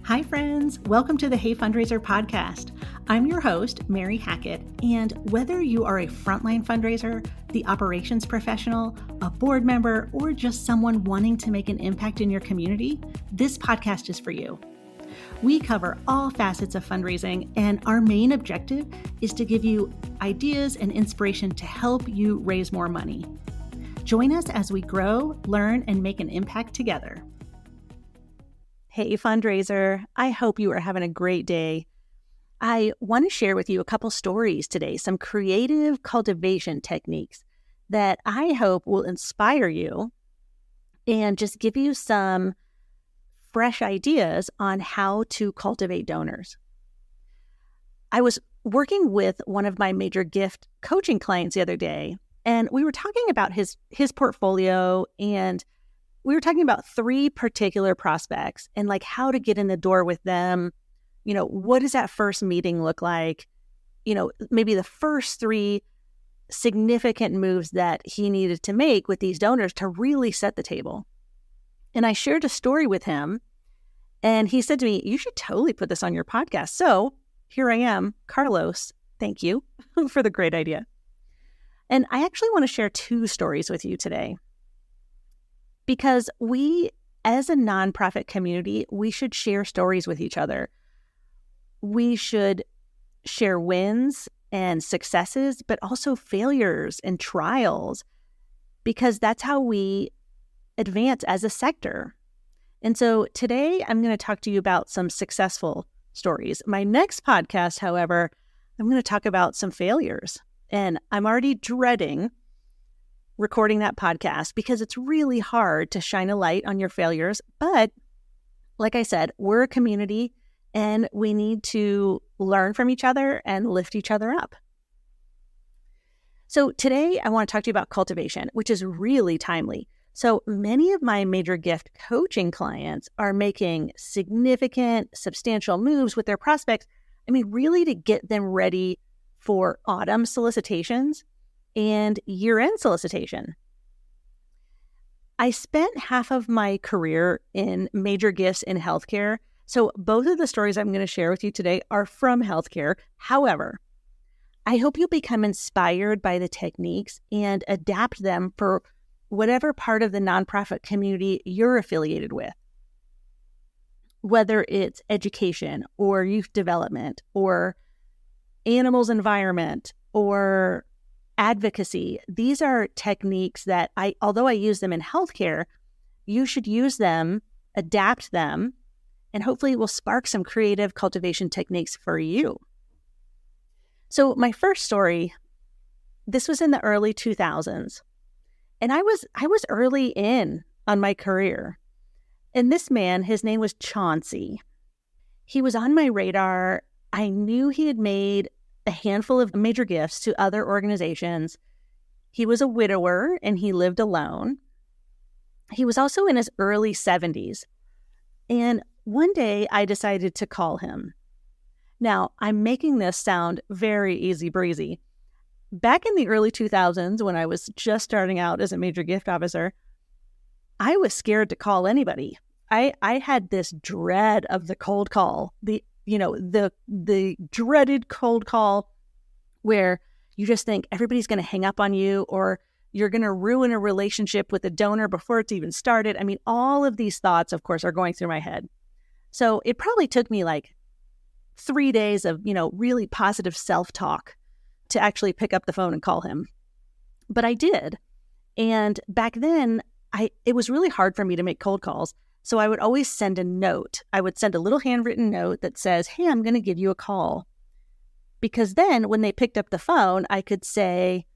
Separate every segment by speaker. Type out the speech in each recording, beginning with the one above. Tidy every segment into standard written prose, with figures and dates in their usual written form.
Speaker 1: Hi, friends. Welcome to the Hey Fundraiser podcast. I'm your host, Mary Hackett, and whether you are a frontline fundraiser, the operations professional, a board member, or just someone wanting to make an impact in your community, this podcast is for you. We cover all facets of fundraising, and our main objective is to give you ideas and inspiration to help you raise more money. Join us as we grow, learn, and make an impact together. Hey, fundraiser. I hope you are having a great day. I want to share with you a couple stories today, some creative cultivation techniques that I hope will inspire you and just give you some fresh ideas on how to cultivate donors. I was working with one of my major gift coaching clients the other day, and we were talking about his portfolio, and we were talking about three particular prospects and like how to get in the door with them. You know, what does that first meeting look like? You know, maybe the first three significant moves that he needed to make with these donors to really set the table. And I shared a story with him, and he said to me, "You should totally put this on your podcast." So here I am, Carlos. Thank you for the great idea. And I actually want to share two stories with you today. Because we, as a nonprofit community, we should share stories with each other. We should share wins and successes, but also failures and trials, because that's how we advance as a sector. And so today I'm going to talk to you about some successful stories. My next podcast, however, I'm going to talk about some failures. And I'm already dreading recording that podcast because it's really hard to shine a light on your failures. But like I said, we're a community and we need to learn from each other and lift each other up. So today I want to talk to you about cultivation, which is really timely. So many of my major gift coaching clients are making significant, substantial moves with their prospects. I mean, really to get them ready for autumn solicitations and year-end solicitation. I spent half of my career in major gifts in healthcare, so both of the stories I'm going to share with you today are from healthcare. However, I hope you'll become inspired by the techniques and adapt them for whatever part of the nonprofit community you're affiliated with, whether it's education or youth development or animals environment or advocacy. These are techniques that although I use them in healthcare, you should use them, adapt them, and hopefully it will spark some creative cultivation techniques for you. So my first story, this was in the early 2000s, and I was early in on my career. And this man, his name was Chauncey. He was on my radar. I knew he had made a handful of major gifts to other organizations. He was a widower and he lived alone. He was also in his early 70s. And one day I decided to call him. Now, I'm making this sound very easy breezy. Back in the early 2000s, when I was just starting out as a major gift officer, I was scared to call anybody. I had this dread of the cold call, the dreaded cold call where you just think everybody's going to hang up on you or you're going to ruin a relationship with a donor before it's even started. I mean, all of these thoughts, of course, are going through my head. So it probably took me like 3 days of, really positive self-talk to actually pick up the phone and call him. But I did. And back then, it was really hard for me to make cold calls. So I would always send a note. I would send a little handwritten note that says, "Hey, I'm going to give you a call." Because then when they picked up the phone, I could say,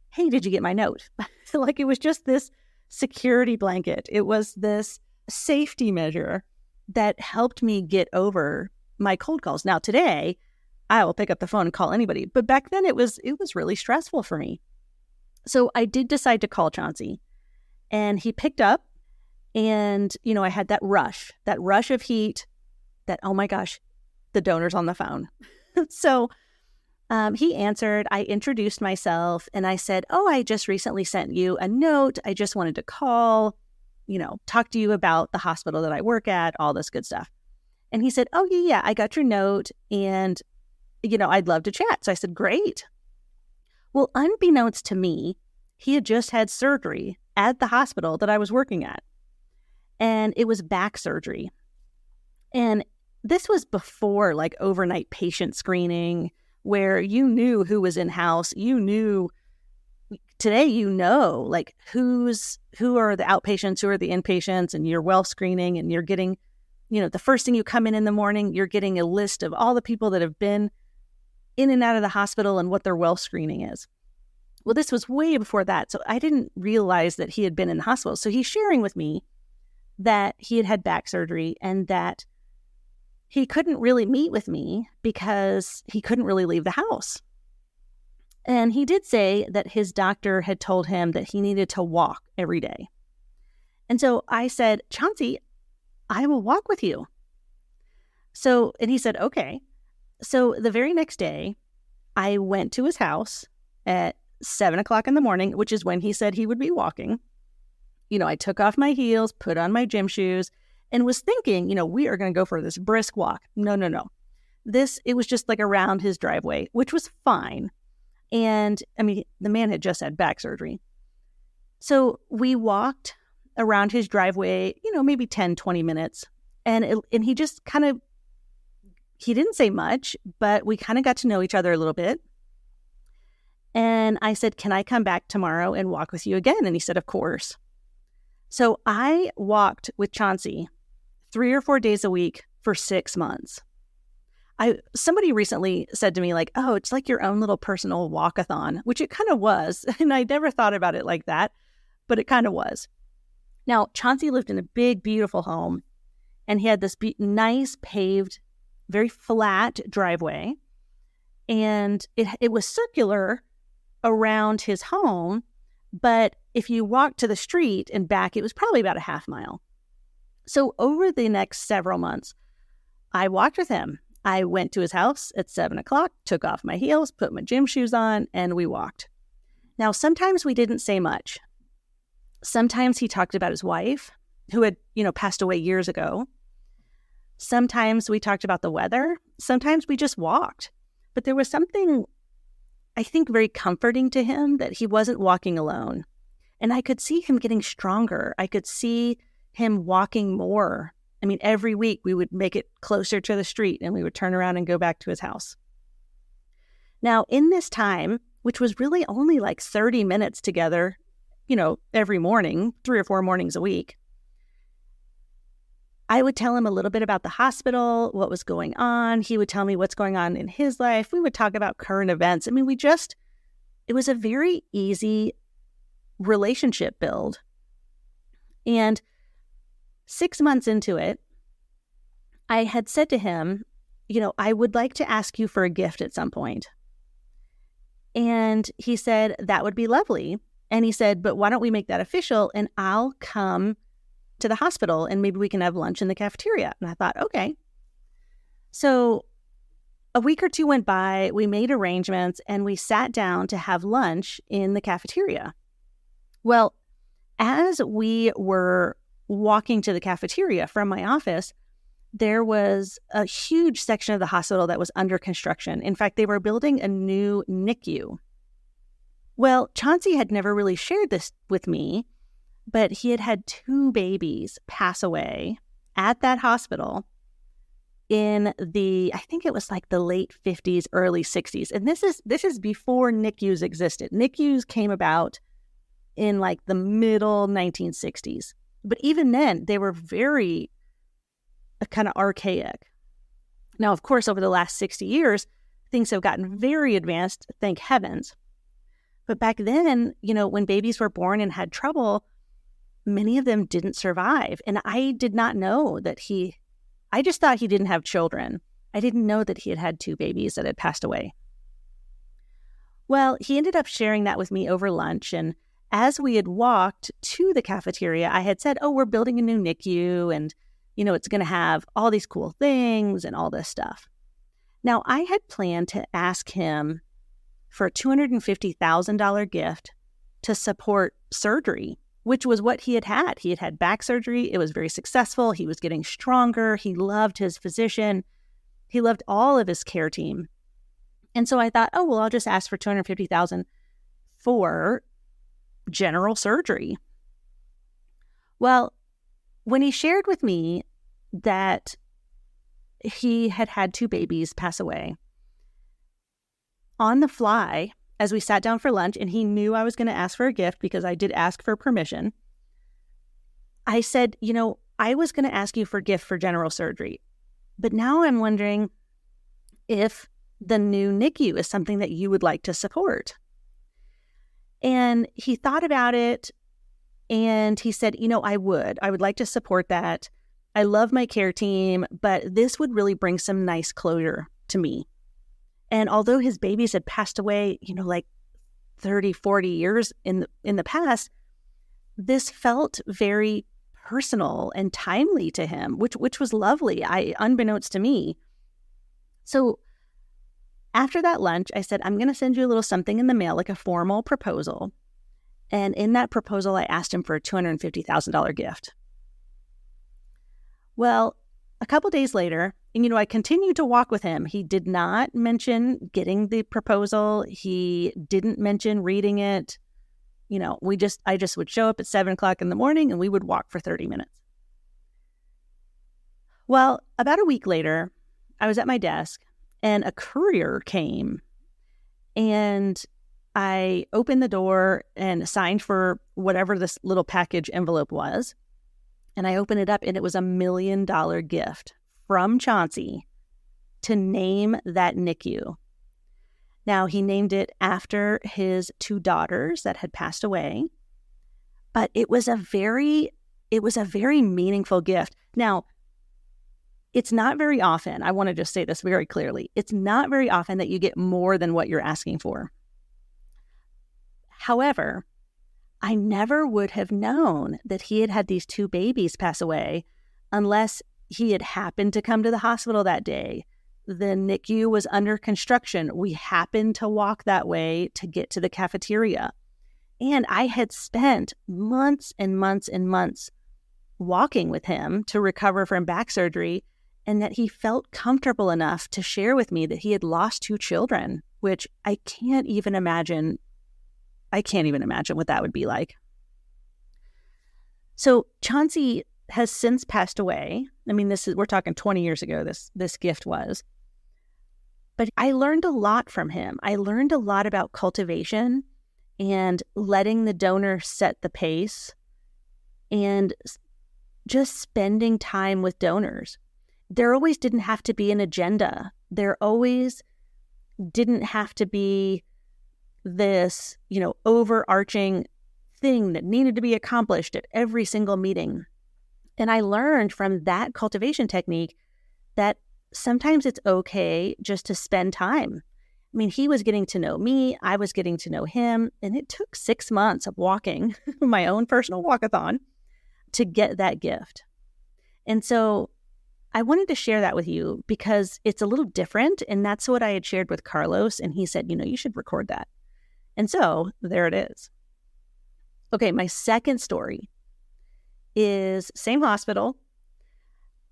Speaker 1: "Hey, did you get my note?" Like it was just this security blanket. It was this safety measure that helped me get over my cold calls. Now today, I will pick up the phone and call anybody. But back then it was really stressful for me. So I did decide to call Chauncey. And he picked up. And, I had that rush of heat that, oh my gosh, the donor's on the phone. So he answered. I introduced myself and I said, "Oh, I just recently sent you a note. I just wanted to call, talk to you about the hospital that I work at, all this good stuff." And he said, oh, yeah, I got your note and, I'd love to chat. So I said, great. Well, unbeknownst to me, he had just had surgery at the hospital that I was working at. And it was back surgery. And this was before like overnight patient screening where you knew who was in house. You knew today, like who are the outpatients, who are the inpatients, and you're well screening and you're getting, the first thing you come in the morning, you're getting a list of all the people that have been in and out of the hospital and what their well screening is. Well, this was way before that. So I didn't realize that he had been in the hospital. So he's sharing with me that he had had back surgery and that he couldn't really meet with me because he couldn't really leave the house. And he did say that his doctor had told him that he needed to walk every day. And so I said, Chauncey, I will walk with you. And he said, okay. So the very next day, I went to his house at 7:00 in the morning, which is when he said he would be walking. I took off my heels, put on my gym shoes, and was thinking, we are going to go for this brisk walk. No. It was just like around his driveway, which was fine. And I mean, the man had just had back surgery. So we walked around his driveway, maybe 10, 20 minutes. And he just he didn't say much, but we kind of got to know each other a little bit. And I said, can I come back tomorrow and walk with you again? And he said, of course. So I walked with Chauncey 3 or 4 days a week for 6 months. Somebody recently said to me like, oh, it's like your own little personal walkathon, which it kind of was. And I never thought about it like that, but it kind of was. Now, Chauncey lived in a big, beautiful home, and he had this nice paved, very flat driveway. And it was circular around his home, but if you walked to the street and back, it was probably about a half mile. So over the next several months, I walked with him. I went to his house at 7:00, took off my heels, put my gym shoes on, and we walked. Now, sometimes we didn't say much. Sometimes he talked about his wife, who had, passed away years ago. Sometimes we talked about the weather. Sometimes we just walked. But there was something, I think, very comforting to him that he wasn't walking alone. And I could see him getting stronger. I could see him walking more. I mean, every week we would make it closer to the street and we would turn around and go back to his house. Now, in this time, which was really only like 30 minutes together, every morning, 3 or 4 mornings a week, I would tell him a little bit about the hospital, what was going on. He would tell me what's going on in his life. We would talk about current events. I mean, it was a very easy relationship build. And 6 months into it, I had said to him, I would like to ask you for a gift at some point. And he said, that would be lovely. And he said, but why don't we make that official and I'll come to the hospital and maybe we can have lunch in the cafeteria. And I thought, okay. So a week or two went by, we made arrangements and we sat down to have lunch in the cafeteria. Well, as we were walking to the cafeteria from my office, there was a huge section of the hospital that was under construction. In fact, they were building a new NICU. Well, Chauncey had never really shared this with me, but he had had 2 babies pass away at that hospital in I think it was like the late 50s, early 60s. And this is before NICUs existed. NICUs came about in like the middle 1960s. But even then, they were very kind of archaic. Now, of course, over the last 60 years, things have gotten very advanced, thank heavens. But back then, when babies were born and had trouble, many of them didn't survive. And I did not know that I just thought he didn't have children. I didn't know that he had had 2 babies that had passed away. Well, he ended up sharing that with me over lunch. And as we had walked to the cafeteria, I had said, oh, we're building a new NICU and, it's going to have all these cool things and all this stuff. Now, I had planned to ask him for a $250,000 gift to support surgery which was what he had had. He had had back surgery. It was very successful. He was getting stronger. He loved his physician. He loved all of his care team. And so I thought, oh, well, I'll just ask for $250,000 for general surgery. Well, when he shared with me that he had had 2 babies pass away, on the fly, as we sat down for lunch, and he knew I was going to ask for a gift because I did ask for permission, I said, I was going to ask you for a gift for general surgery, but now I'm wondering if the new NICU is something that you would like to support. And he thought about it, and he said, I would like to support that. I love my care team, but this would really bring some nice closure to me. And although his babies had passed away, like 30, 40 years in the past, this felt very personal and timely to him, which was lovely, unbeknownst to me. So after that lunch, I said, I'm going to send you a little something in the mail, like a formal proposal. And in that proposal, I asked him for a $250,000 gift. Well, a couple days later, and I continued to walk with him. He did not mention getting the proposal. He didn't mention reading it. I just would show up at 7:00 in the morning and we would walk for 30 minutes. Well, about a week later, I was at my desk and a courier came, and I opened the door and signed for whatever this little package envelope was. And I opened it up, and it was $1 million gift from Chauncey to name that NICU. Now, he named it after his 2 daughters that had passed away, but it was a very meaningful gift. Now, it's not very often, I want to just say this very clearly, it's not very often that you get more than what you're asking for. However, I never would have known that he had had these 2 babies pass away unless he had happened to come to the hospital that day. The NICU was under construction. We happened to walk that way to get to the cafeteria. And I had spent months and months and months walking with him to recover from back surgery, and that he felt comfortable enough to share with me that he had lost 2 children, which I can't even imagine what that would be like. So Chauncey has since passed away. I mean, we're talking 20 years ago, this gift was. But I learned a lot from him. I learned a lot about cultivation and letting the donor set the pace and just spending time with donors. There always didn't have to be an agenda. There always didn't have to be this, overarching thing that needed to be accomplished at every single meeting. And I learned from that cultivation technique that sometimes it's okay just to spend time. I mean, he was getting to know me, I was getting to know him, and it took 6 months of walking, my own personal walkathon, to get that gift. And so I wanted to share that with you because it's a little different, and that's what I had shared with Carlos, and he said, you should record that. And so there it is. Okay, my second story is same hospital.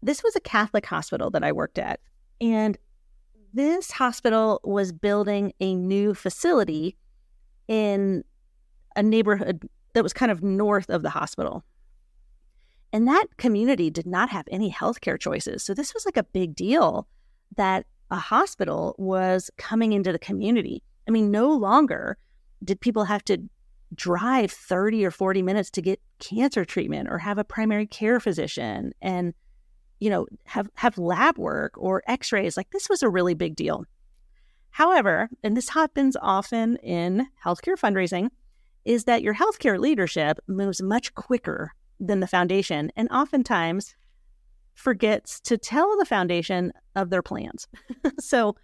Speaker 1: This was a Catholic hospital that I worked at, and this hospital was building a new facility in a neighborhood that was kind of north of the hospital. And that community did not have any healthcare choices. So this was like a big deal that a hospital was coming into the community. I mean, no longer did people have to drive 30 or 40 minutes to get cancer treatment or have a primary care physician and, have lab work or x-rays. Like, this was a really big deal. However, and this happens often in healthcare fundraising, is that your healthcare leadership moves much quicker than the foundation and oftentimes forgets to tell the foundation of their plans. So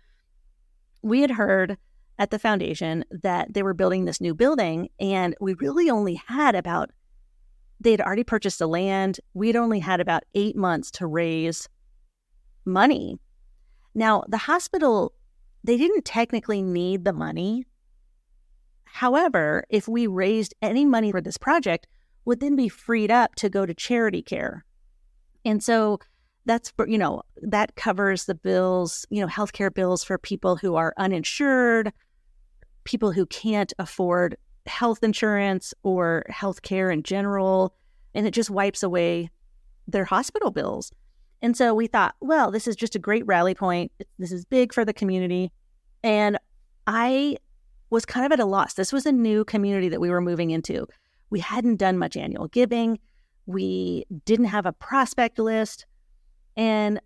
Speaker 1: we had heard at the foundation that they were building this new building, and we really only had they'd already purchased the land. We'd only had about 8 months to raise money. Now, the hospital, they didn't technically need the money. However, if we raised any money for this project, would then be freed up to go to charity care. And so that's, that covers the bills, healthcare bills for people who are uninsured, people who can't afford health insurance or healthcare in general. And it just wipes away their hospital bills. And so we thought, well, this is just a great rally point. This is big for the community. And I was kind of at a loss. This was a new community that we were moving into. We hadn't done much annual giving. We didn't have a prospect list. And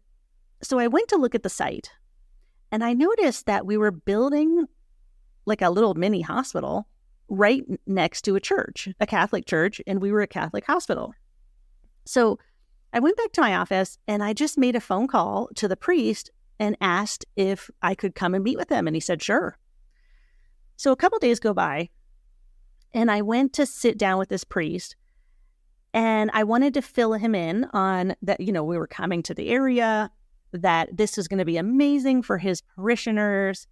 Speaker 1: so I went to look at the site, and I noticed that we were building like a little mini hospital right next to a church, a Catholic church, and we were a Catholic hospital. So I went back to my office and I just made a phone call to the priest and asked if I could come and meet with him. And he said, sure. So a couple days go by and I went to sit down with this priest, and I wanted to fill him in on that, we were coming to the area, that this was going to be amazing for his parishioners,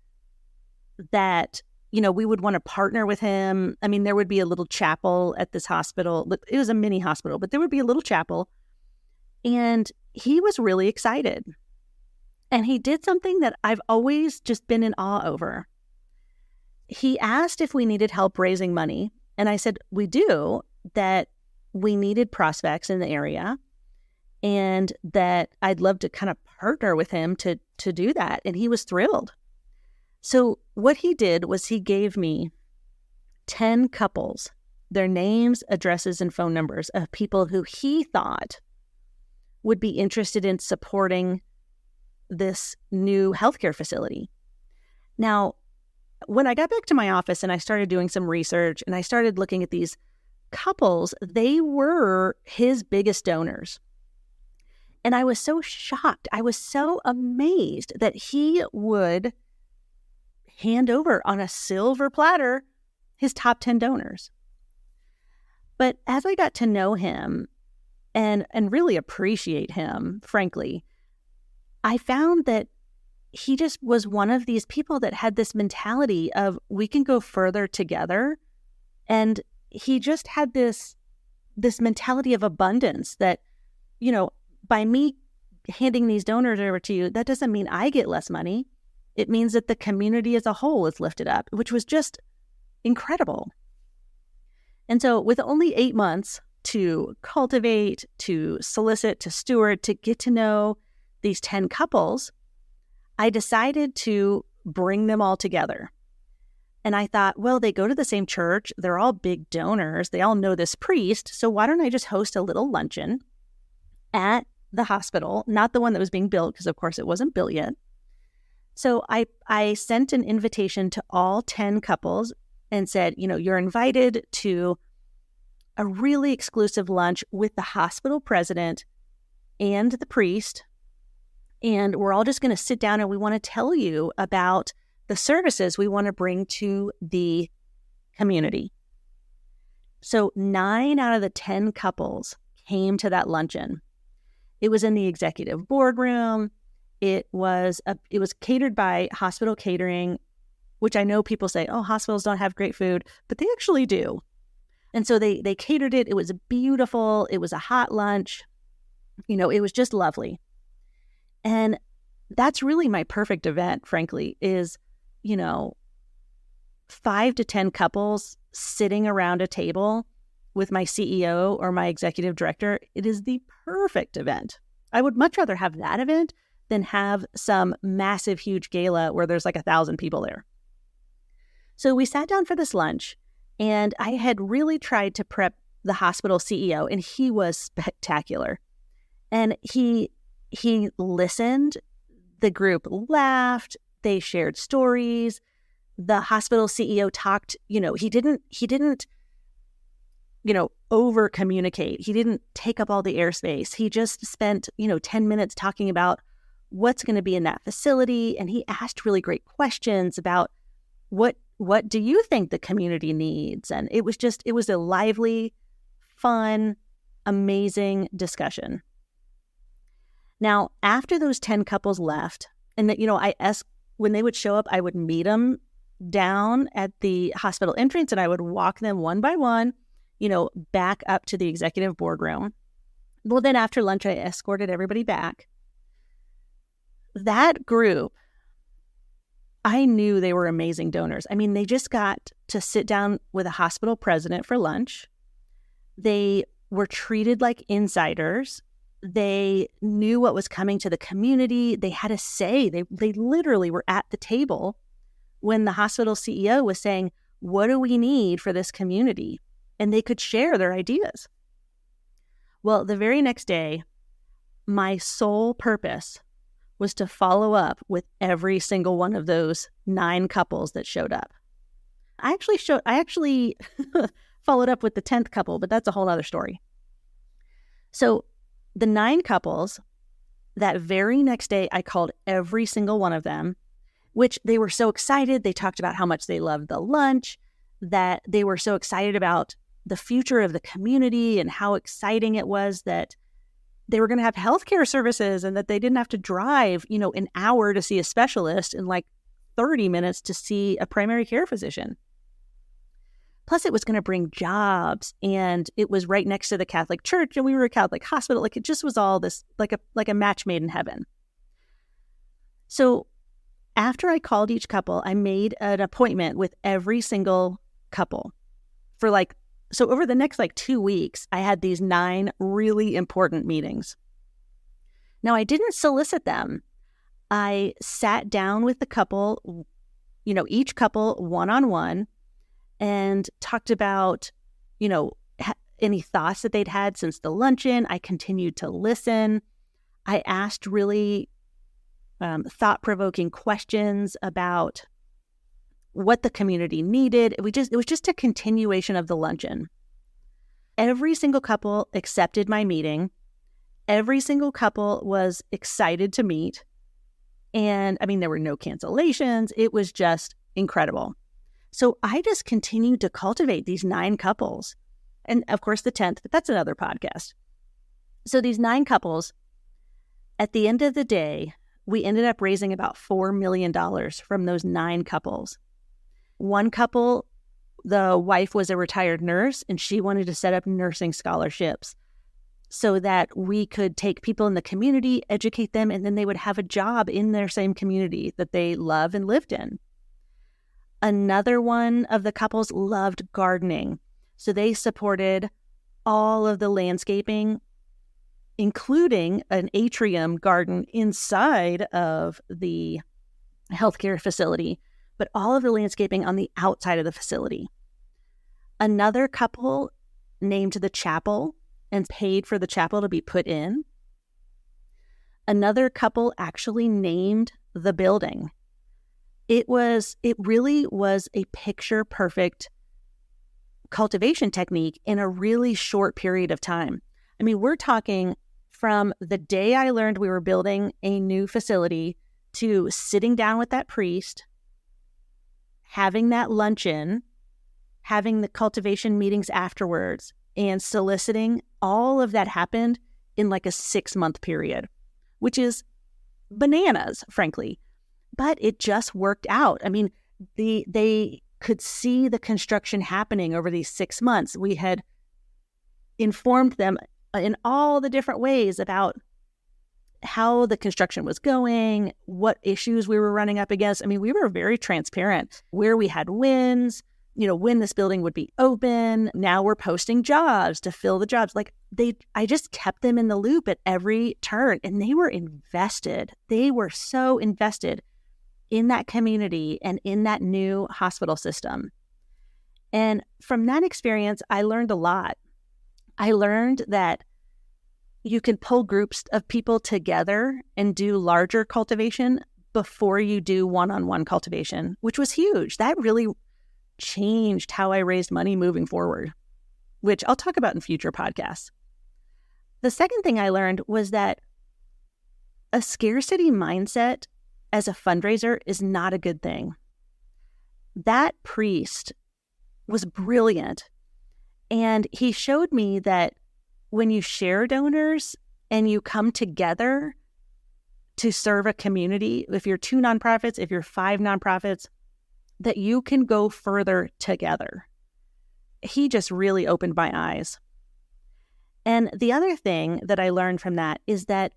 Speaker 1: that, we would want to partner with him. I mean, there would be a little chapel at this hospital. It was a mini hospital, but there would be a little chapel. And he was really excited. And he did something that I've always just been in awe over. He asked if we needed help raising money. And I said, we do, that we needed prospects in the area, and that I'd love to kind of partner with him to do that. And he was thrilled. So what he did was he gave me 10 couples, their names, addresses, and phone numbers of people who he thought would be interested in supporting this new healthcare facility. Now, when I got back to my office and I started doing some research and I started looking at these couples, they were his biggest donors. And I was so shocked. I was so amazed that he would hand over on a silver platter his top 10 donors. But as I got to know him and really appreciate him, frankly, I found that he just was one of these people that had this mentality of, we can go further together. And he just had this mentality of abundance that, by me handing these donors over to you, that doesn't mean I get less money. It means that the community as a whole is lifted up, which was just incredible. And so with only 8 months to cultivate, to solicit, to steward, to get to know these 10 couples, I decided to bring them all together. And I thought, well, they go to the same church. They're all big donors. They all know this priest. So why don't I just host a little luncheon at the hospital, not the one that was being built, because of course it wasn't built yet. So I sent an invitation to all 10 couples and said, you're invited to a really exclusive lunch with the hospital president and the priest. And we're all just going to sit down and we want to tell you about the services we want to bring to the community. So 9 out of the 10 couples came to that luncheon. It was in the executive boardroom. It was catered by hospital catering, which I know people say, oh, hospitals don't have great food, but they actually do. And so they catered it. It was beautiful. It was a hot lunch. It was just lovely. And that's really my perfect event, frankly, is, 5 to 10 couples sitting around a table with my CEO or my executive director. It is the perfect event. I would much rather have that event than have some massive, huge gala where there's like 1,000 people there. So we sat down for this lunch, and I had really tried to prep the hospital CEO, and he was spectacular. And he listened. The group laughed. They shared stories. The hospital CEO talked, he didn't over communicate. He didn't take up all the airspace. He just spent, 10 minutes talking about what's going to be in that facility. And he asked really great questions about what do you think the community needs? And it was a lively, fun, amazing discussion. Now, after those 10 couples left, and that, I asked, when they would show up, I would meet them down at the hospital entrance, and I would walk them one by one back up to the executive boardroom. Well, then after lunch, I escorted everybody back. That group, I knew they were amazing donors. I mean, they just got to sit down with a hospital president for lunch. They were treated like insiders. They knew what was coming to the community. They had a say. They literally were at the table when the hospital CEO was saying, what do we need for this community? And they could share their ideas. Well, the very next day, my sole purpose was to follow up with every single one of those 9 couples that showed up. I actually followed up with the 10th couple, but that's a whole other story. So the 9 couples, that very next day, I called every single one of them, which they were so excited. They talked about how much they loved the lunch, that they were so excited about the future of the community and how exciting it was that they were going to have healthcare services and that they didn't have to drive, an hour to see a specialist and like 30 minutes to see a primary care physician. Plus, it was going to bring jobs, and it was right next to the Catholic Church, and we were a Catholic hospital. Like, it just was all this, like a match made in heaven. So after I called each couple, I made an appointment with every single couple so over the next 2 weeks, I had these 9 really important meetings. Now, I didn't solicit them. I sat down with the couple, each couple one-on-one, and talked about, any thoughts that they'd had since the luncheon. I continued to listen. I asked really thought-provoking questions about what the community needed. It was just a continuation of the luncheon. Every single couple accepted my meeting. Every single couple was excited to meet. And there were no cancellations. It was just incredible. So I just continued to cultivate these 9 couples. And of course the 10th, but that's another podcast. So these 9 couples, at the end of the day, we ended up raising about $4 million from those 9 couples. One couple, the wife was a retired nurse, and she wanted to set up nursing scholarships so that we could take people in the community, educate them, and then they would have a job in their same community that they love and lived in. Another one of the couples loved gardening, so they supported all of the landscaping, including an atrium garden inside of the healthcare facility, but all of the landscaping on the outside of the facility. Another couple named the chapel and paid for the chapel to be put in. Another couple actually named the building. It really was a picture-perfect cultivation technique in a really short period of time. We're talking from the day I learned we were building a new facility to sitting down with that priest, having that luncheon, having the cultivation meetings afterwards, and soliciting. All of that happened in a 6-month period, which is bananas, frankly. But it just worked out. They could see the construction happening over these 6 months. We had informed them in all the different ways about how the construction was going, what issues we were running up against. We were very transparent where we had wins, when this building would be open. Now we're posting jobs to fill the jobs. I just kept them in the loop at every turn, and they were invested. They were so invested in that community and in that new hospital system. And from that experience, I learned a lot. I learned that you can pull groups of people together and do larger cultivation before you do one-on-one cultivation, which was huge. That really changed how I raised money moving forward, which I'll talk about in future podcasts. The second thing I learned was that a scarcity mindset as a fundraiser is not a good thing. That priest was brilliant, and he showed me that when you share donors and you come together to serve a community, if you're 2 nonprofits, if you're 5 nonprofits, that you can go further together. he just really opened my eyes. And the other thing that I learned from that is that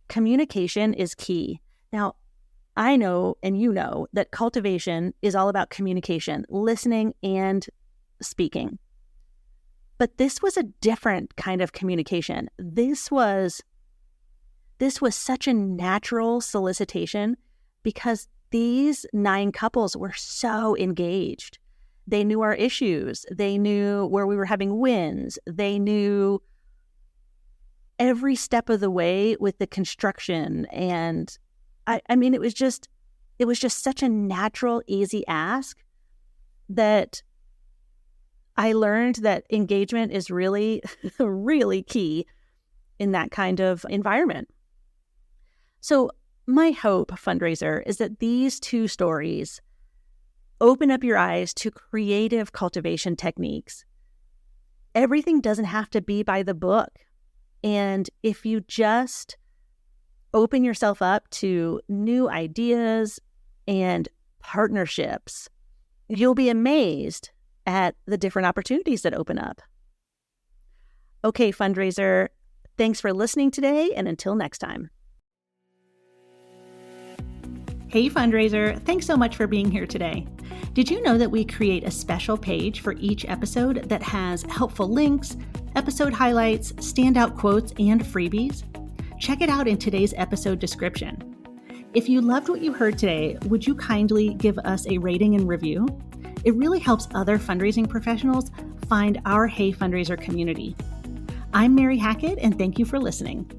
Speaker 1: communication is key. Now, I know, and you know, that cultivation is all about communication, listening and speaking. But this was a different kind of communication. This was such a natural solicitation because these 9 couples were so engaged. They knew our issues. They knew where we were having wins. They knew every step of the way with the construction. And I mean, it was just such a natural, easy ask that I learned that engagement is really, really key in that kind of environment. So my hope, Fundraiser, is that these 2 stories open up your eyes to creative cultivation techniques. Everything doesn't have to be by the book. And if you just open yourself up to new ideas and partnerships, you'll be amazed at the different opportunities that open up. Okay, Fundraiser, thanks for listening today, and until next time. Hey, Fundraiser, thanks so much for being here today. Did you know that we create a special page for each episode that has helpful links, episode highlights, standout quotes, and freebies? Check it out in today's episode description. If you loved what you heard today, would you kindly give us a rating and review? It really helps other fundraising professionals find our Hey Fundraiser community. I'm Mary Hackett, and thank you for listening.